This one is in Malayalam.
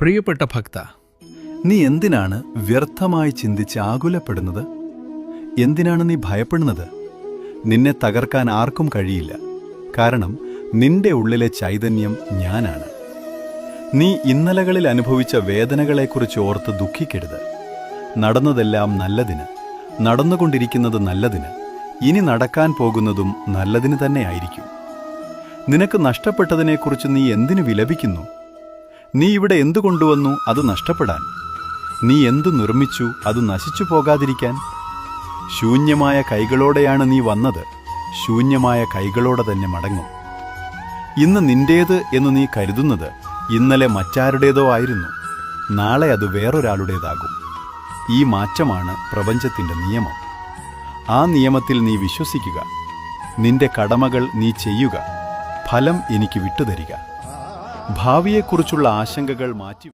പ്രിയപ്പെട്ട ഭക്ത, നീ എന്തിനാണ് വ്യർത്ഥമായി ചിന്തിച്ച് ആകുലപ്പെടുന്നത്? എന്തിനാണ് നീ ഭയപ്പെടുന്നത്? നിന്നെ തകർക്കാൻ ആർക്കും കഴിയില്ല. കാരണം നിന്റെ ഉള്ളിലെ ചൈതന്യം ഞാനാണ്. നീ ഇന്നലകളിൽ അനുഭവിച്ച വേദനകളെക്കുറിച്ച് ഓർത്ത് ദുഃഖിക്കരുത്. നടന്നതെല്ലാം നല്ലതിന്, നടന്നുകൊണ്ടിരിക്കുന്നത് നല്ലതിന്, ഇനി നടക്കാൻ പോകുന്നതും നല്ലതിന് തന്നെയായിരിക്കും. നിനക്ക് നഷ്ടപ്പെട്ടതിനെക്കുറിച്ച് നീ എന്തിനു വിലപിക്കുന്നു? നീ ഇവിടെ എന്തു കൊണ്ടുവന്നു അത് നഷ്ടപ്പെടാൻ? നീ എന്തു നിർമ്മിച്ചു അത് നശിച്ചു പോകാതിരിക്കാൻ? ശൂന്യമായ കൈകളോടെയാണ് നീ വന്നത്. ശൂന്യമായ കൈകളോടെ തന്നെ മടങ്ങും. ഇന്ന് നിന്റേത് എന്ന് നീ കരുതുന്നത് ഇന്നലെ മറ്റാരുടേതോ ആയിരുന്നു. നാളെ അത് വേറൊരാളുടേതാകും. ഈ മാറ്റമാണ് പ്രപഞ്ചത്തിന്റെ നിയമം. ആ നിയമത്തിൽ നീ വിശ്വസിക്കുക. നിന്റെ കടമകൾ നീ ചെയ്യുക. ഫലം എനിക്ക് വിട്ടുതരിക. ഭാവിയെക്കുറിച്ചുള്ള ആശങ്കകൾ മാറ്റി